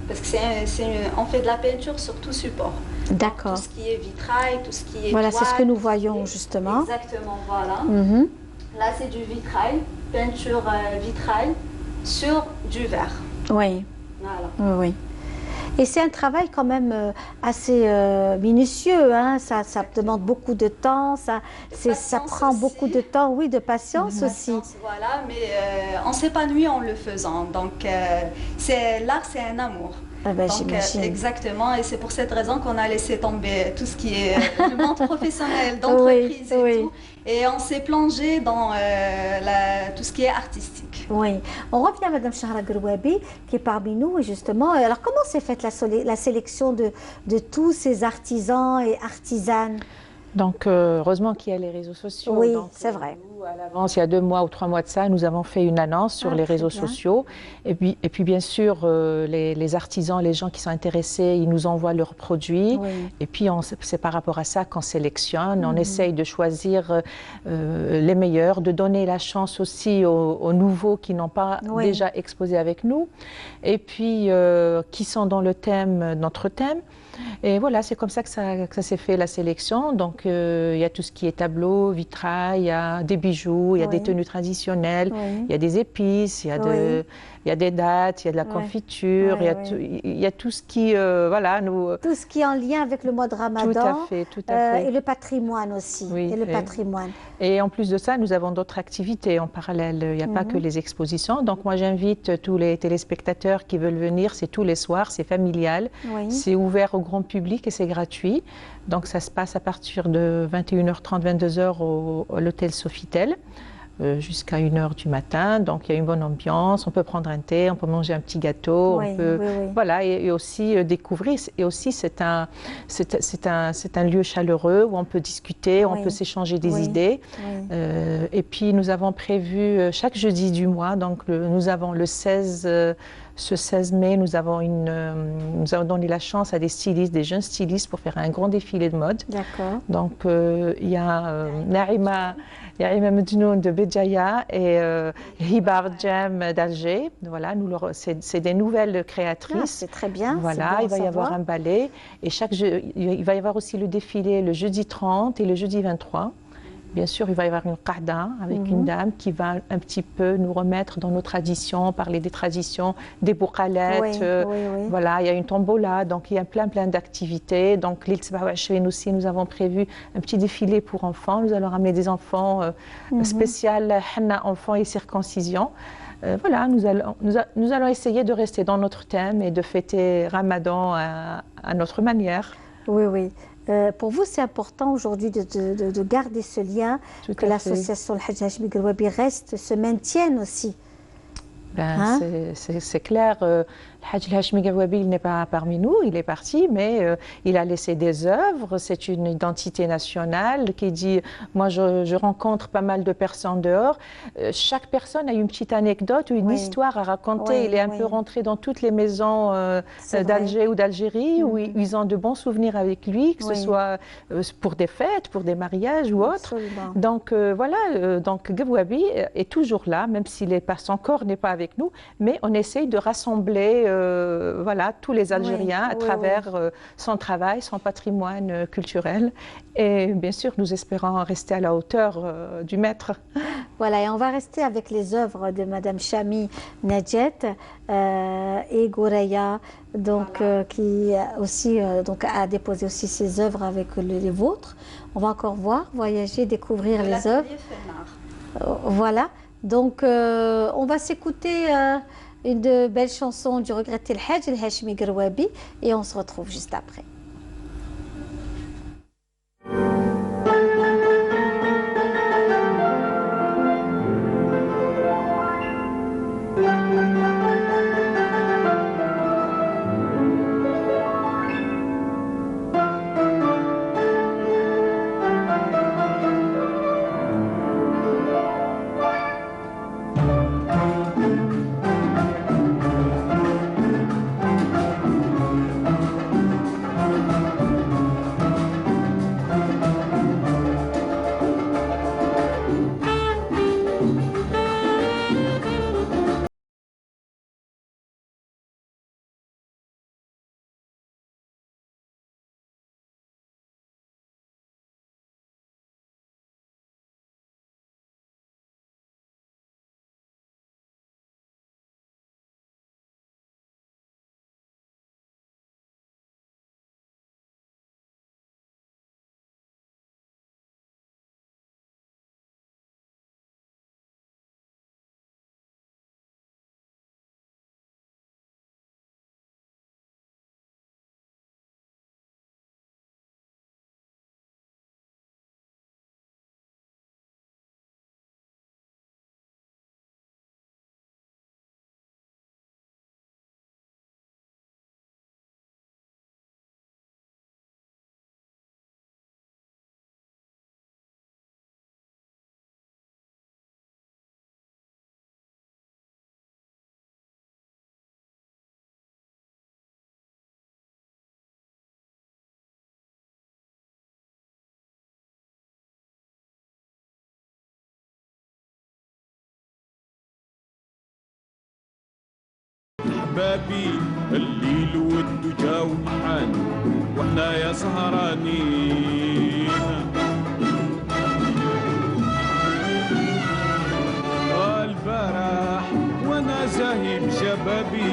Parce que on fait de la peinture sur tout support. D'accord. Tout ce qui est vitrail, tout ce qui est voilà, toile, c'est ce que nous voyons justement. Exactement, voilà. Là, c'est du vitrail, peinture vitrail sur du verre. Oui. Voilà. Oui. Et c'est un travail quand même assez minutieux, hein. Ça demande beaucoup de temps, ça prend aussi beaucoup de temps, oui, de patience aussi. Voilà, mais on s'épanouit en le faisant. Donc, l'art, c'est un amour. Ah ben, donc, exactement, et c'est pour cette raison qu'on a laissé tomber tout ce qui est le monde professionnel, d'entreprise et tout. Et on s'est plongé dans tout ce qui est artistique. Oui. On revient à Mme Chahra Gerwabi, qui est parmi nous, et justement, alors comment s'est faite la sélection de tous ces artisans et artisanes? Donc, heureusement qu'il y a les réseaux sociaux. Oui, c'est vrai. Nous, à l'avance, il y a 2 mois ou 3 mois de ça, nous avons fait une annonce sur les réseaux sociaux. Et puis, bien sûr, les artisans, les gens qui sont intéressés, ils nous envoient leurs produits. Oui. Et puis, c'est par rapport à ça qu'on sélectionne. On essaye de choisir les meilleurs, de donner la chance aussi aux nouveaux qui n'ont pas déjà exposé avec nous. Et puis, qui sont dans le thème, notre thème. Et voilà, c'est comme ça que ça s'est fait la sélection. Donc, il y a tout ce qui est tableau, vitrail, il y a des bijoux, il y a des tenues traditionnelles, il y a des épices, il y a des dates, il y a de la confiture, il y a tout ce qui, voilà, nous... Tout ce qui est en lien avec le mois de Ramadan. Tout à fait, tout à fait. Et le patrimoine aussi. Oui, et le patrimoine. Et en plus de ça, nous avons d'autres activités en parallèle. Il n'y a pas que les expositions. Donc, moi, j'invite tous les téléspectateurs qui veulent venir. C'est tous les soirs, c'est familial. C'est ouvert au grand public et c'est gratuit. Donc, ça se passe à partir de 21h30, 22h à l'hôtel Sofitel. Jusqu'à 1h du matin, donc il y a une bonne ambiance, on peut prendre un thé, on peut manger un petit gâteau, on peut, voilà, et aussi découvrir, et aussi c'est un lieu chaleureux où on peut discuter, on peut s'échanger des idées, et puis nous avons prévu chaque jeudi du mois, donc nous avons le 16... Ce 16 mai, nous avons donné la chance à des stylistes, des jeunes stylistes pour faire un grand défilé de mode. D'accord. Donc, il y a Naïma Mednoun de Béjaïa et Hibar Jem d'Alger. Voilà, c'est des nouvelles créatrices. C'est très bien. Voilà, il va y avoir un ballet. Et il va y avoir aussi le défilé le jeudi 30 et le jeudi 23. Bien sûr, il va y avoir une qa'da avec une dame qui va un petit peu nous remettre dans nos traditions, parler des traditions, des bouqalettes. Voilà, il y a une tombola, donc il y a plein d'activités. Donc l'île Sabahouachrin aussi, nous avons prévu un petit défilé pour enfants. Nous allons ramener des enfants spécial henna enfants et circoncision. Voilà, nous allons essayer de rester dans notre thème et de fêter Ramadan à notre manière. Oui, oui. Pour vous, c'est important aujourd'hui de garder ce lien, que l'association Al-Hajj Hachmi Gerwabi se maintienne aussi. C'est clair, Hajj Hachmi Gerwabi, il n'est pas parmi nous, il est parti, mais il a laissé des œuvres. C'est une identité nationale qui dit, moi je rencontre pas mal de personnes dehors. Chaque personne a une petite anecdote ou une histoire à raconter. Il est un peu rentré dans toutes les maisons d'Alger ou d'Algérie où ils ont de bons souvenirs avec lui, que ce soit pour des fêtes, pour des mariages ou autres. Donc voilà, donc Gerwabi est toujours là, même si son corps n'est pas avec nous, mais on essaye de rassembler voilà, tous les Algériens à travers son travail, son patrimoine culturel. Et bien sûr, nous espérons rester à la hauteur du maître. Voilà, et on va rester avec les œuvres de Madame Chami Nedjet et Gouraya, donc, qui aussi a déposé aussi ses œuvres avec les vôtres. On va encore voir, voyager, découvrir les œuvres. Voilà. Donc, on va s'écouter une belle chanson du regretté El Hadj El Hachmi Gerwabi et on se retrouve juste après. حبابي الليل والدجى ومحان واحنا يا سهرانين البارح وانا زاهي بشبابي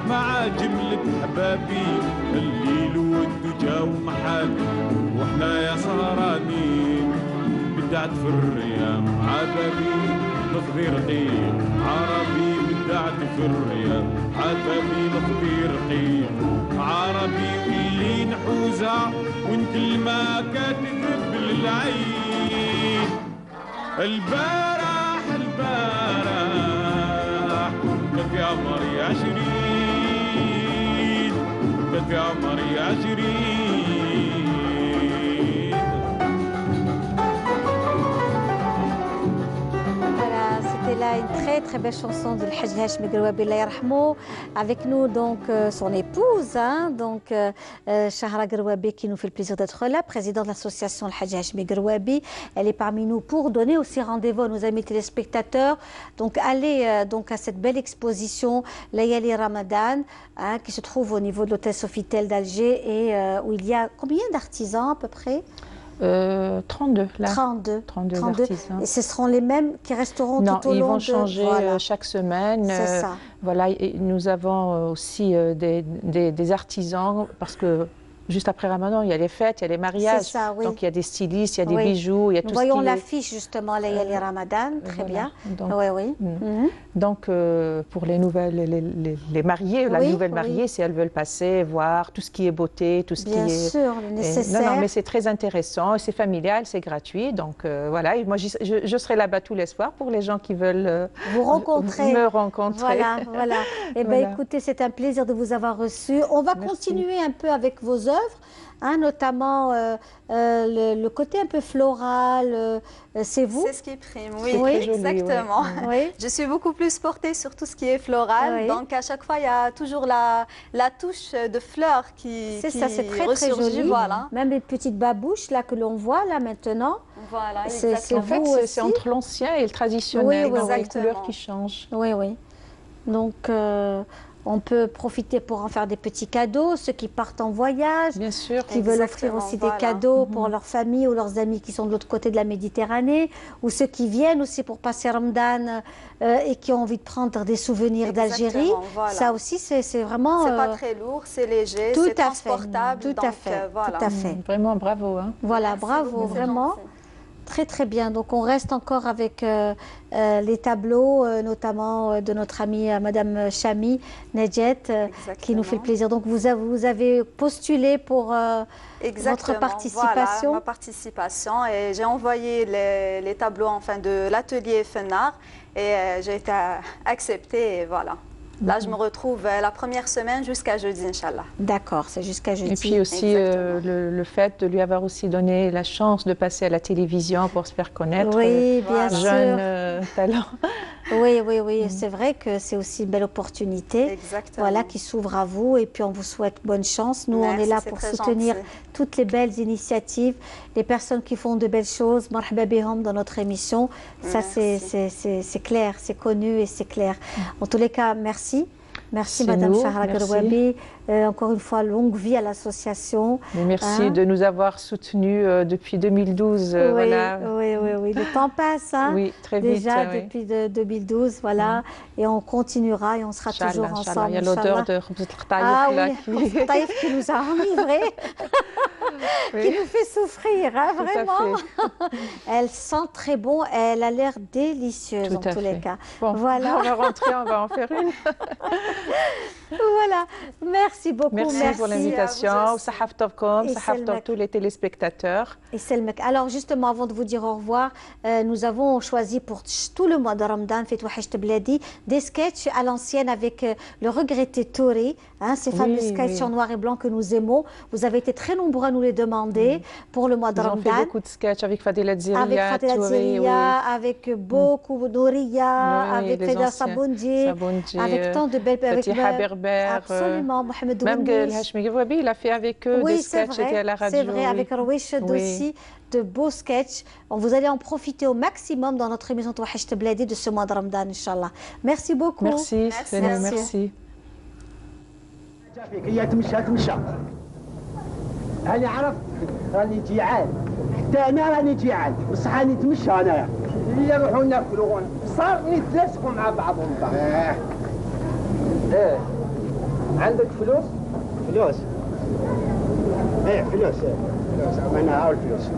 مع جملة حبابي الليل والدجى ومحان واحنا يا سهرانين بدعت في الريام عبابي نقضي رقيق عربي بدعت في الريام عتبي نقضي رقيق عربي واللي نحوزة وان كلمة كتكذب للعين البارح كان في عمري 20 كان في عمري 20 C'était là une très belle chanson de Hadj Hachmi Gerwabi Allah yarhamou. Avec nous donc son épouse, Chahra Gerwabi, qui nous fait le plaisir d'être là, présidente de l'association Hadj Hachmi Gerwabi. Elle est parmi nous pour donner aussi rendez-vous à nos amis téléspectateurs. Donc allez donc à cette belle exposition Layali Ramadan, qui se trouve au niveau de l'hôtel Sofitel d'Alger et où il y a combien d'artisans à peu près? 32 là. 32 artisans. Et ce seront les mêmes qui resteront tout au long de... Non, ils vont changer chaque semaine. C'est ça. Voilà, et nous avons aussi des artisans parce que juste après Ramadan, il y a les fêtes, il y a les mariages. Ça, oui. Donc il y a des stylistes, il y a des bijoux, il y a tout ce qui est... Nous voyons l'affiche justement, Layali Ramadan, très bien. Donc, oui. Donc pour les nouvelles, les mariées, la nouvelle mariée, si elles veulent passer, voir tout ce qui est beauté, tout ce qui est... Bien sûr, le nécessaire. Non, mais c'est très intéressant, c'est familial, c'est gratuit. Donc voilà, et moi je serai là-bas tous les soirs pour les gens qui veulent vous rencontrer. Me rencontrer. Voilà. Eh bien écoutez, c'est un plaisir de vous avoir reçu. On va continuer un peu avec vos œuvres. Notamment le côté un peu floral, c'est vous? C'est ce qui prime, oui, exactement. Oui. Je suis beaucoup plus portée sur tout ce qui est floral, donc à chaque fois il y a toujours la touche de fleurs qui ça, c'est très joli. Voilà. Même les petites babouches là que l'on voit là maintenant. Voilà, c'est en fait c'est entre l'ancien et le traditionnel, dans les couleurs qui changent. Oui. Donc on peut profiter pour en faire des petits cadeaux, ceux qui partent en voyage, bien sûr, qui veulent offrir aussi des cadeaux pour leur famille ou leurs amis qui sont de l'autre côté de la Méditerranée, ou ceux qui viennent aussi pour passer Ramadan et qui ont envie de prendre des souvenirs d'Algérie. Voilà. Ça aussi, c'est vraiment... C'est pas très lourd, c'est léger, c'est transportable. Tout à fait. Vraiment bravo. Voilà, bravo, vraiment. Très très bien. Donc on reste encore avec les tableaux, notamment de notre amie Madame Chami Nedjet, qui nous fait le plaisir. Donc vous avez postulé pour votre participation. Voilà, ma participation. Et j'ai envoyé les tableaux enfin, de l'atelier Fennar et j'ai été acceptée. Et voilà. Là, je me retrouve la première semaine jusqu'à jeudi, Inch'Allah. D'accord, c'est jusqu'à jeudi. Et puis aussi le fait de lui avoir aussi donné la chance de passer à la télévision pour se faire connaître. Oui, bien sûr. Jeune talent. Oui, oui, oui. C'est vrai que c'est aussi une belle opportunité. Exactement. Voilà, qui s'ouvre à vous. Et puis, on vous souhaite bonne chance. Nous, on est là pour soutenir toutes les belles initiatives, les personnes qui font de belles choses. Marhaba bihom dans notre émission. Ça, c'est clair, c'est connu et c'est clair. En tous les cas, merci. Merci Madame Chahra Gerwabi. Encore une fois, longue vie à l'association. Merci de nous avoir soutenus depuis 2012. Oui, voilà. oui. Le temps passe. Hein, oui, très vite. Déjà depuis 2012, voilà. Et on continuera et on sera toujours ensemble. Il y a l'odeur de Khbzat Khtaïf qui nous a enivrés, qui nous fait souffrir, hein, vraiment. Elle sent très bon, elle a l'air délicieuse en tous les cas. Bon, voilà. On va rentrer, on va en faire une. Voilà, merci beaucoup. Merci pour l'invitation. Sahaftovkom, Sahaftovkom tous les téléspectateurs. Et Selmek. Alors justement, avant de vous dire au revoir, nous avons choisi pour tout le mois de Ramadan, Fait Wahecht Bladi, des sketchs à l'ancienne avec le regretté Touré, hein, ces fameux sketchs en noir et blanc que nous aimons. Vous avez été très nombreux à nous les demander pour le mois de Ramadan. On fait beaucoup de sketchs avec Fadila Dziria, avec Fadila Dziria, avec beaucoup Nouria, avec Feda Saboundji, avec tant de belles absolument, Mohamed même le Hachmi Gerwabi, il a fait avec eux des sketchs à la radio. C'est vrai, avec Rouiched aussi, de beaux sketchs. Vous allez en profiter au maximum dans notre émission Wahecht Bladi de ce mois de Ramadan, Inch'Allah. Merci beaucoup. Merci. Merci. هي تمشى أنا عرفت راني جيعان حتى أنا راني جيعان بصح راني نتمشى أنايا اللي نروحوا ناكلوا صار نتلاصقوا مع بعضهم بعض. عندك فلوس؟ فلوس؟ ايه فلوس انا هاو الفلوس.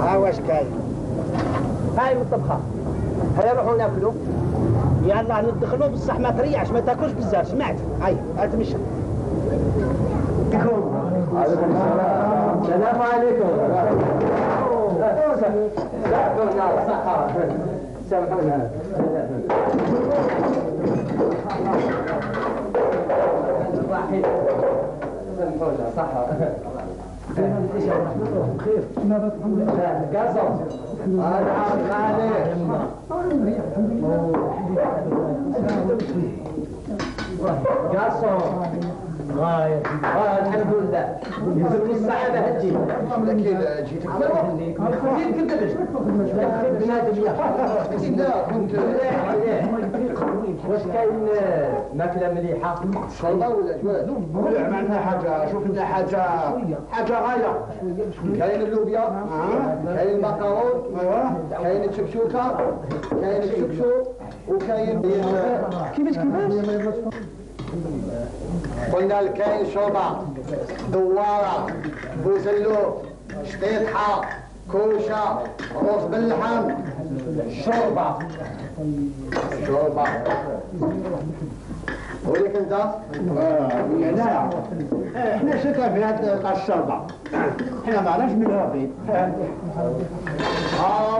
ها واش كاين؟ هاي مطبخة. هيا نروحوا ناكلوا. يلا ندخلوا بصح ما تريعش ما تاكلش بزاف سمعت؟ هاي تمشى. عليكم السلام. السلام عليكم. سامحونا صحة. سامحونا. واحد سامحونا صحة. بخير. قاسم. أنا عارف عليك. قاسم. غاية. الحمد لله. يزيد السعادة هتجي. لكن جيت كنت بنادم لا كنت واش كاين ماكلة مليحة؟ شوربة ولا جواد؟ لا ما عندنا حاجة، شوف لنا حاجة غاية. كاين اللوبيا، كاين المكرون، كاين الشكشوكة، كاين الشكشوك وكاين كيفاش؟ قلنا كاين شوربة، دوارة، بوزلوب، شطيحة، كوشة، رز باللحم، شوربة. ولك انت؟ هنا احنا شكا في هذا الشوربة. احنا ما عرفش منها فين.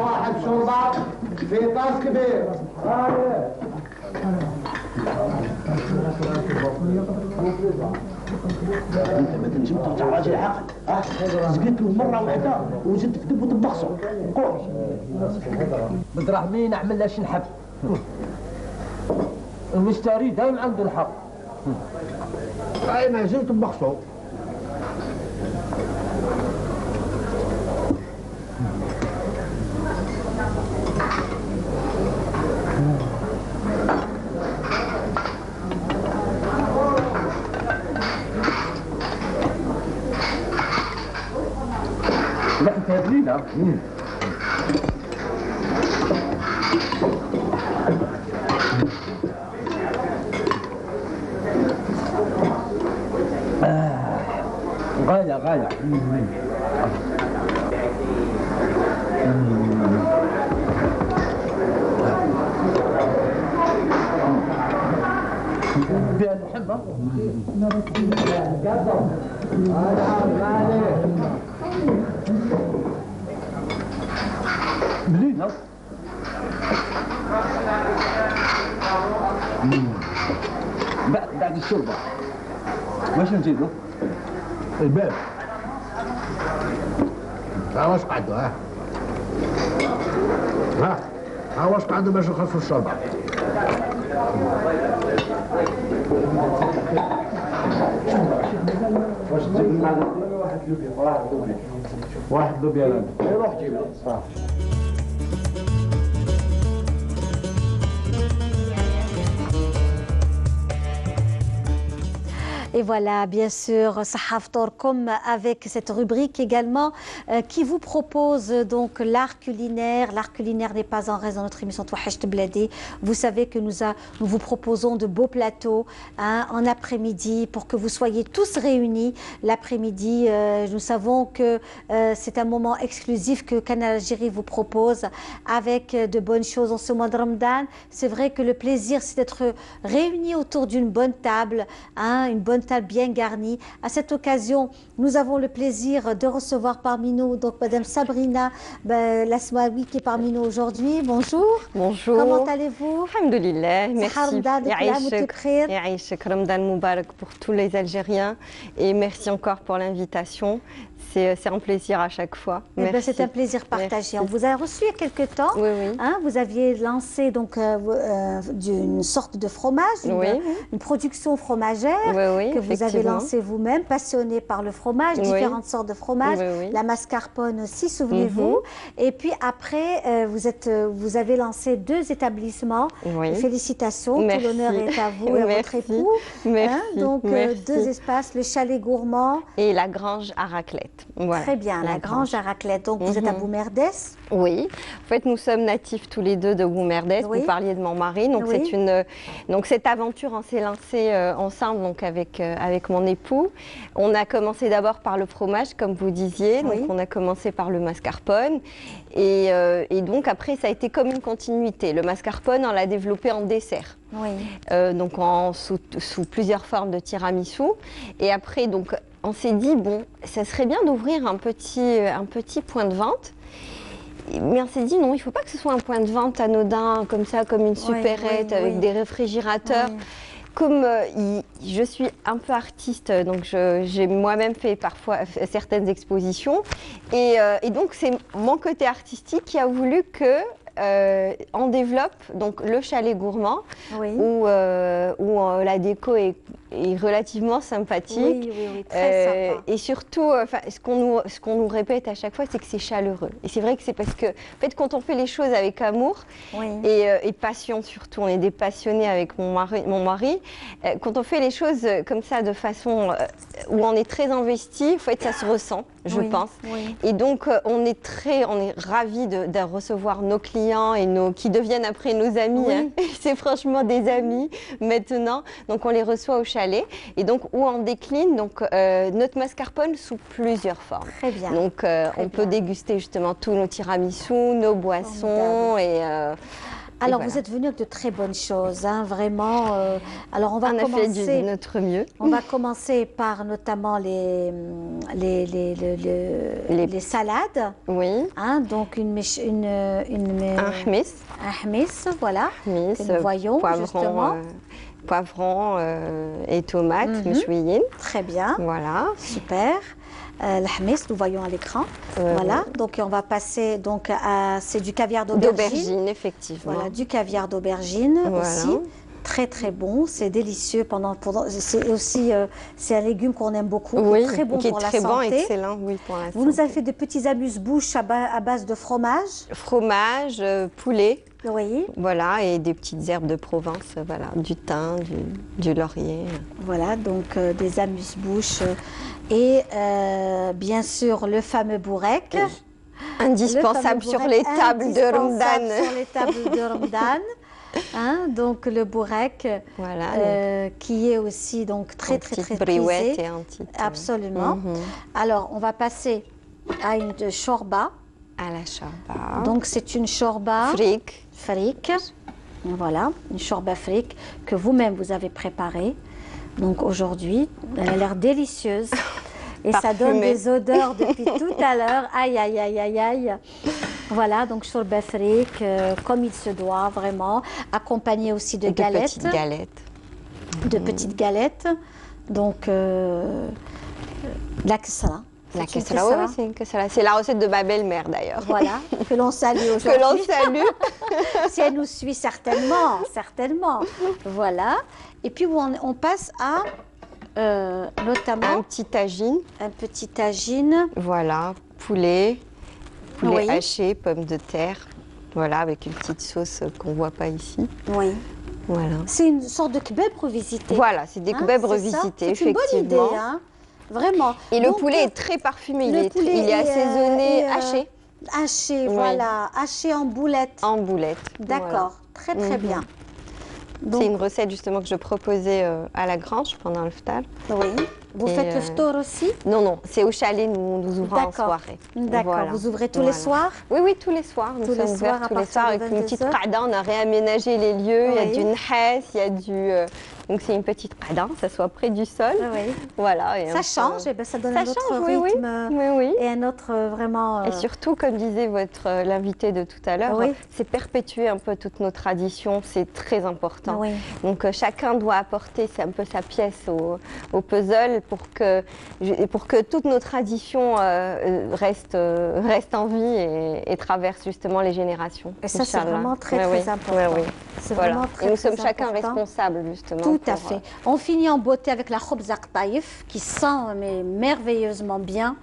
واحد شوربة في طاس كبير. انت ما تنجم ترجع راجل عاقل. زقيت له مره واحده وزدت في دبو طبخصو. قول بدراهمي نعمل لاش نحب. المشتري دايما عنده الحق. ما زلت طبخصو. لا انت هذلينا. غاية بعد الشوربه واش نزيدو؟ الباب واش قعدوا ها واش قعدوا باش نخفوا الشوربه واش تزيد مع واحد لوبيا واحد لوبيا روح جيب Et voilà, bien sûr, Sahaftorkom avec cette rubrique également qui vous propose donc l'art culinaire. L'art culinaire n'est pas en reste dans notre émission Touhacht Bladi. Vous savez que nous vous proposons de beaux plateaux en après-midi pour que vous soyez tous réunis l'après-midi. Nous savons que c'est un moment exclusif que Canal Algérie vous propose avec de bonnes choses en ce mois de Ramadan. C'est vrai que le plaisir, c'est d'être réunis autour d'une bonne table, une bonne table bien garnie. À cette occasion, nous avons le plaisir de recevoir parmi nous donc Madame Sabrina Lasmaoui qui est parmi nous aujourd'hui. Bonjour. Bonjour. Comment allez-vous? Alhamdulillah, merci. Yaïchek Ramadan Moubarak pour tous les Algériens et merci encore pour l'invitation. C'est un plaisir à chaque fois. C'est un plaisir partagé. On vous a reçu il y a quelque temps. Oui, oui. Vous aviez lancé donc une sorte de fromage, une production fromagère que vous avez lancée vous-même, passionnée par le fromage, différentes sortes de fromages, la mascarpone aussi, souvenez-vous. Et puis après, vous avez lancé 2 établissements. Félicitations, tout l'honneur est à vous et à votre époux. Merci. Donc 2 espaces, le chalet gourmand et la grange à raclette. Voilà. Très bien, la grange à raclette. Donc vous êtes à Boumerdès? Oui, en fait nous sommes natifs tous les deux de Boumerdès. Vous parliez de mon mari, donc donc cette aventure on s'est lancée ensemble donc avec mon époux. On a commencé d'abord par le fromage comme vous disiez, donc on a commencé par le mascarpone et donc après ça a été comme une continuité. Le mascarpone on l'a développé en dessert. Donc sous plusieurs formes de tiramisu et après donc on s'est dit, bon, ça serait bien d'ouvrir un petit point de vente. Mais on s'est dit, non, il ne faut pas que ce soit un point de vente anodin, comme ça, comme une supérette, avec des réfrigérateurs. Comme je suis un peu artiste, donc j'ai moi-même fait parfois certaines expositions. Et donc, c'est mon côté artistique qui a voulu que on développe donc le chalet gourmand où la déco est relativement sympathique très sympa. Et surtout ce qu'on nous répète à chaque fois c'est que c'est chaleureux et c'est vrai que c'est parce que en fait quand on fait les choses avec amour et passion surtout, on est des passionnés avec mon mari quand on fait les choses comme ça de façon où on est très investi, en fait ça se ressent je pense et donc on est ravis de recevoir nos clients et qui deviennent après nos amis. C'est franchement des amis maintenant. Donc on les reçoit au chalet et donc où on décline donc notre mascarpone sous plusieurs formes. Très bien. Donc on peut déguster justement tous nos tiramisus, nos boissons et alors, vous êtes venu avec de très bonnes choses, vraiment. Alors, on va commencer. On a fait de notre mieux. On va commencer par notamment les salades. Oui. Donc, un hmiss, voilà. Que nous voyons, justement. Poivrons et tomates, meshouyin. Très bien. Voilà. Super. L'hmiss, nous voyons à l'écran. Voilà, donc on va passer donc c'est du caviar d'aubergine. D'aubergine, effectivement. Voilà, du caviar d'aubergine aussi. Très très bon, c'est délicieux. C'est aussi c'est un légume qu'on aime beaucoup, qui est très bon pour la santé. Bon, excellent, pour la santé. Vous nous avez fait de petits amuse-bouches à base de fromage. Fromage, poulet. Oui. Voilà, et des petites herbes de Provence, voilà, du thym, du laurier. Voilà, donc des amuse-bouches et bien sûr le fameux bourrek. Indispensable sur les tables de Ramadan. Sur les tables de Ramadan. Donc le bourek, qui est aussi donc très prisé. Briouette et un petit. Absolument. Alors on va passer à une shorba. À la shorba. Donc c'est une shorba fric. Voilà, une shorba fric que vous-même vous avez préparée. Donc aujourd'hui, elle a l'air délicieuse. Et ça donne des odeurs depuis tout à l'heure. Aïe, aïe, aïe, aïe, aïe. Voilà, donc shorba fric, comme il se doit, vraiment. Accompagné aussi de galettes. De petites galettes. De petites galettes. Donc, la kesra. La kesra, oui, c'est une kesra. C'est la recette de ma belle-mère, d'ailleurs. Voilà, que l'on salue aujourd'hui. Que l'on salue. Si elle nous suit, certainement, certainement. Voilà. Et puis, on passe à... notamment un petit tagine. Un petit tagine. Voilà, poulet haché, pommes de terre. Voilà, avec une petite sauce qu'on ne voit pas ici. Oui. Voilà. C'est une sorte de kebab revisité. Voilà, c'est des kebabs revisités, effectivement. C'est une bonne idée, hein, vraiment. Et le poulet est très parfumé, il est assaisonné, haché. Haché, voilà, haché en boulettes. En boulettes. D'accord, très très bien. C'est une recette justement que je proposais à la Grange pendant le ftar. Oui. Vous faites le ftar aussi? Non, non, c'est au chalet, nous ouvrons en soirée. D'accord, voilà. Vous ouvrez tous les soirs? Oui, oui, tous les soirs. Nous sommes ouverts tous les soirs avec une petite qada. On a réaménagé les lieux, il y a du nhas, il y a du... Donc c'est une petite qada, ça soit près du sol. Oui. Voilà. Et ça change, et ben ça donne un autre rythme et un autre vraiment... Et surtout, comme disait l'invité de tout à l'heure, c'est perpétuer un peu toutes nos traditions, c'est très important. Oui. Donc chacun doit apporter un peu sa pièce au puzzle pour que toutes nos traditions restent en vie et traversent justement les générations. Et ça, c'est vraiment très important. C'est vraiment très, et nous sommes chacun responsables justement. Tout à fait. On finit en beauté avec la khobza qtaïf qui sent merveilleusement bien,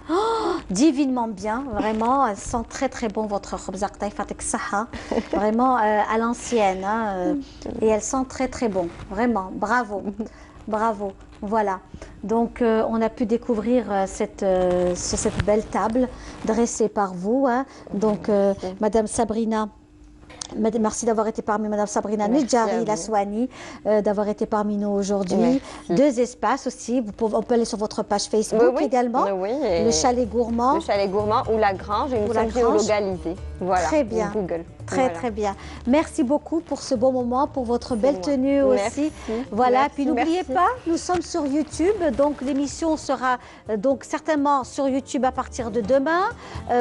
divinement bien, vraiment. Elle sent très très bon votre khobza qtaïf avec saha, vraiment à l'ancienne. Et elle sent très très bon, vraiment. Bravo, bravo. Voilà, donc on a pu découvrir cette belle table dressée par vous. Donc Madame Sabrina, merci d'avoir été parmi Madame Sabrina Nedjari Laswani, d'avoir été parmi nous aujourd'hui. Deux espaces aussi, on peut aller sur votre page Facebook également. Le chalet gourmand. Le chalet gourmand ou la Grange, et nous sommes géolocalisés. Voilà, très bien. Google. Très très bien. Merci beaucoup pour ce bon moment, pour votre belle tenue aussi. Voilà. Puis n'oubliez pas, nous sommes sur YouTube, donc l'émission sera donc certainement sur YouTube à partir de demain.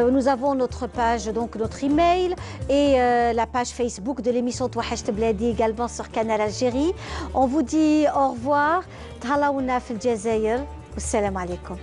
Nous avons notre page, donc notre email et la page Facebook de l'émission Touhacht Bladi également sur Canal Algérie. On vous dit au revoir. Tahalaouna fil Jazair. Assalamu alaikum.